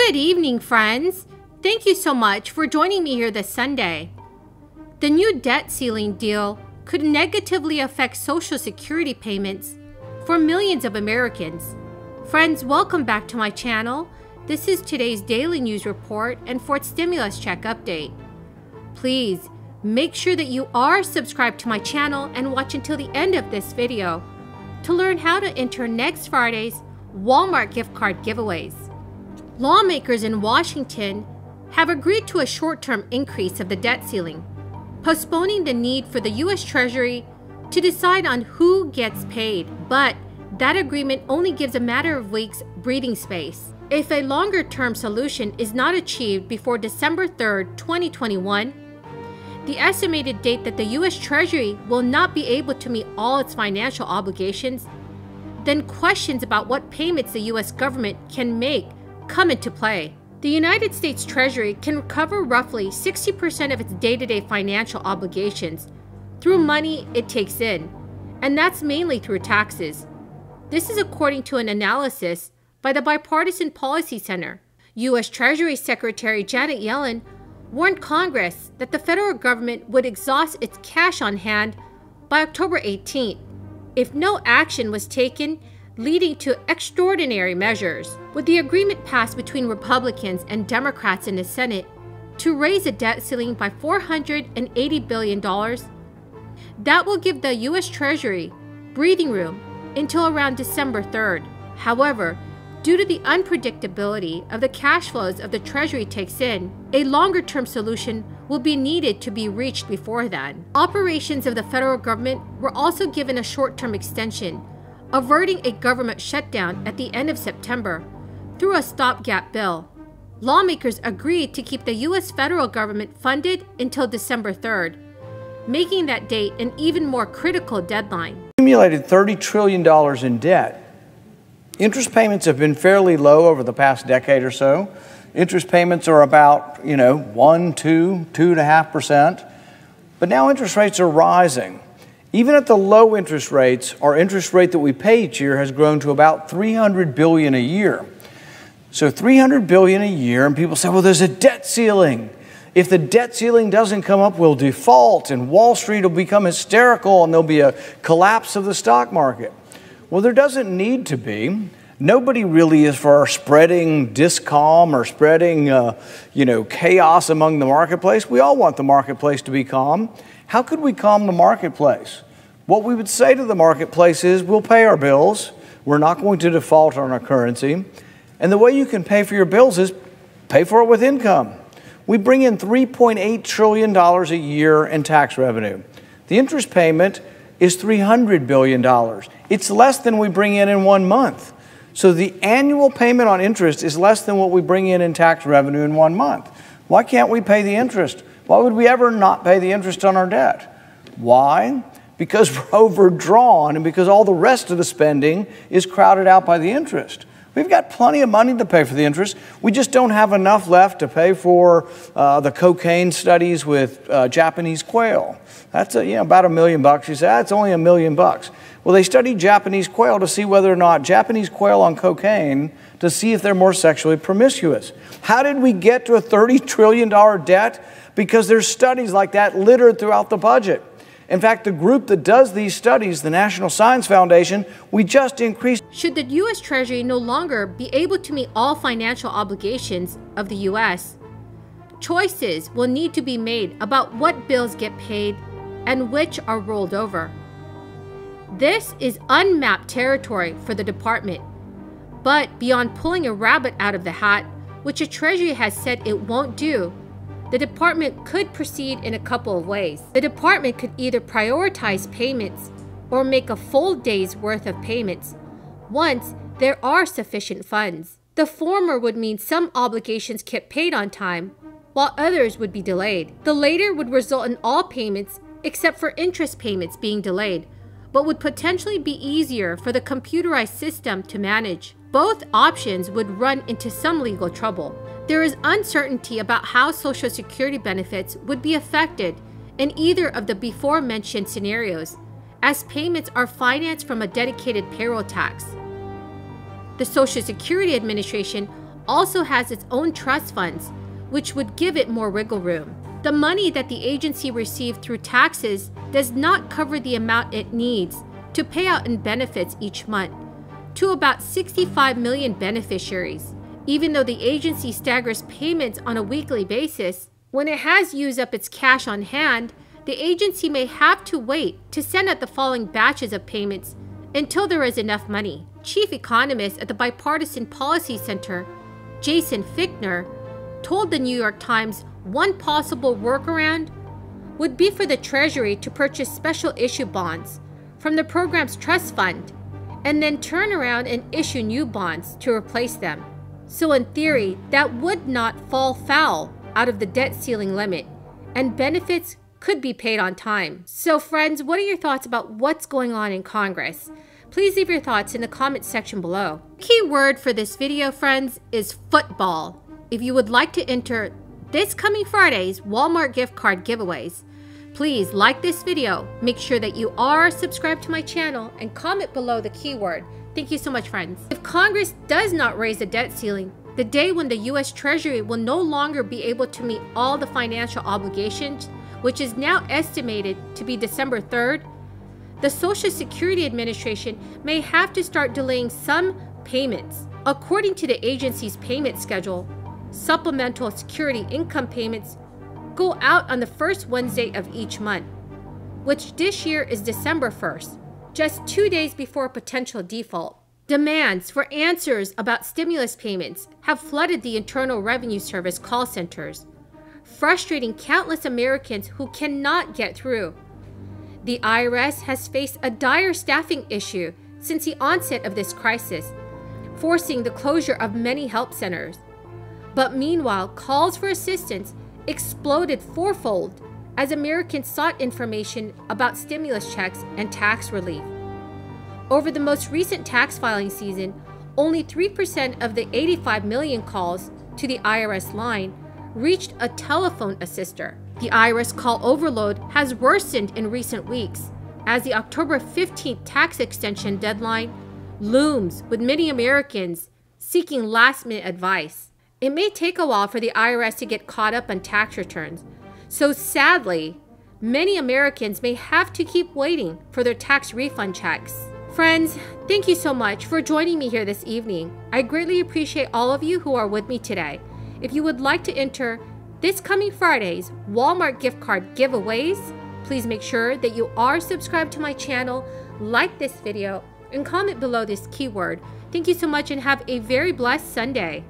Good evening, friends. Thank you so much for joining me here this Sunday. The new debt ceiling deal could negatively affect Social Security payments for millions of Americans. Friends, welcome back to my channel. This is today's daily news report and Fort Stimulus Check update. Please make sure that you are subscribed to my channel and watch until the end of this video to learn how to enter next Friday's Walmart gift card giveaways. Lawmakers in Washington have agreed to a short-term increase of the debt ceiling, postponing the need for the U.S. Treasury to decide on who gets paid. But that agreement only gives a matter of weeks breathing space. If a longer-term solution is not achieved before December 3rd, 2021, the estimated date that the U.S. Treasury will not be able to meet all its financial obligations, then questions about what payments the U.S. government can make come into play. The United States Treasury can recover roughly 60% of its day-to-day financial obligations through money it takes in, and that's mainly through taxes. This is according to an analysis by the Bipartisan Policy Center. U.S. Treasury Secretary Janet Yellen warned Congress that the federal government would exhaust its cash on hand by October 18th if no action was taken, leading to extraordinary measures. With the agreement passed between Republicans and Democrats in the Senate to raise the debt ceiling by $480 billion, that will give the U.S. Treasury breathing room until around December 3rd. However, due to the unpredictability of the cash flows of the Treasury takes in, a longer-term solution will be needed to be reached before then. Operations of the federal government were also given a short-term extension, averting a government shutdown at the end of September through a stopgap bill. Lawmakers agreed to keep the U.S. federal government funded until December 3rd, making that date an even more critical deadline. Accumulated $30 trillion in debt. Interest payments have been fairly low over the past decade or so. Interest payments are about, 1, 2, 2.5%. But now interest rates are rising. Even at the low interest rates, our interest rate that we pay each year has grown to about $300 billion a year. So $300 billion a year, and people say, well, there's a debt ceiling. If the debt ceiling doesn't come up, we'll default, and Wall Street will become hysterical, and there'll be a collapse of the stock market. Well, there doesn't need to be. Nobody really is for spreading discalm or spreading, chaos among the marketplace. We all want the marketplace to be calm. How could we calm the marketplace? What we would say to the marketplace is, we'll pay our bills. We're not going to default on our currency. And the way you can pay for your bills is pay for it with income. We bring in $3.8 trillion a year in tax revenue. The interest payment is $300 billion. It's less than we bring in 1 month. So the annual payment on interest is less than what we bring in tax revenue in 1 month. Why can't we pay the interest? Why would we ever not pay the interest on our debt? Why? Because we're overdrawn and because all the rest of the spending is crowded out by the interest. We've got plenty of money to pay for the interest. We just don't have enough left to pay for the cocaine studies with Japanese quail. That's about $1 million. You say, it's only $1 million. Well, they studied Japanese quail to see whether or not Japanese quail on cocaine, to see if they're more sexually promiscuous. How did we get to a $30 trillion debt? Because there's studies like that littered throughout the budget. In fact, the group that does these studies, the National Science Foundation, we just increased. Should the U.S. Treasury no longer be able to meet all financial obligations of the U.S., choices will need to be made about what bills get paid and which are rolled over. This is unmapped territory for the department. But beyond pulling a rabbit out of the hat, which the Treasury has said it won't do, the department could proceed in a couple of ways. The department could either prioritize payments or make a full day's worth of payments once there are sufficient funds. The former would mean some obligations kept paid on time, while others would be delayed. The latter would result in all payments except for interest payments being delayed, but would potentially be easier for the computerized system to manage. Both options would run into some legal trouble. There is uncertainty about how Social Security benefits would be affected in either of the before-mentioned scenarios, as payments are financed from a dedicated payroll tax. The Social Security Administration also has its own trust funds, which would give it more wiggle room. The money that the agency received through taxes does not cover the amount it needs to pay out in benefits each month to about 65 million beneficiaries. Even though the agency staggers payments on a weekly basis, when it has used up its cash on hand, the agency may have to wait to send out the following batches of payments until there is enough money. Chief economist at the Bipartisan Policy Center, Jason Fichtner, told the New York Times one possible workaround would be for the Treasury to purchase special issue bonds from the program's trust fund and then turn around and issue new bonds to replace them. So in theory, that would not fall foul out of the debt ceiling limit, and benefits could be paid on time. So friends, what are your thoughts about what's going on in Congress? Please leave your thoughts in the comments section below. Key word for this video, friends, is football. If you would like to enter this coming Friday's Walmart gift card giveaways, please like this video, make sure that you are subscribed to my channel, and comment below the keyword. Thank you so much, friends. If Congress does not raise the debt ceiling, the day when the U.S. Treasury will no longer be able to meet all the financial obligations, which is now estimated to be December 3rd, the Social Security Administration may have to start delaying some payments. According to the agency's payment schedule, supplemental security income payments go out on the first Wednesday of each month, which this year is December 1st, just 2 days before potential default. Demands for answers about stimulus payments have flooded the Internal Revenue Service call centers, frustrating countless Americans who cannot get through. The IRS has faced a dire staffing issue since the onset of this crisis, forcing the closure of many help centers. But meanwhile, calls for assistance exploded fourfold as Americans sought information about stimulus checks and tax relief. Over the most recent tax filing season, only 3% of the 85 million calls to the IRS line reached a telephone assister. The IRS call overload has worsened in recent weeks as the October 15th tax extension deadline looms, with many Americans seeking last-minute advice. It may take a while for the IRS to get caught up on tax returns, so sadly, many Americans may have to keep waiting for their tax refund checks. Friends, thank you so much for joining me here this evening. I greatly appreciate all of you who are with me today. If you would like to enter this coming Friday's Walmart gift card giveaways, please make sure that you are subscribed to my channel, like this video, and comment below this keyword. Thank you so much and have a very blessed Sunday.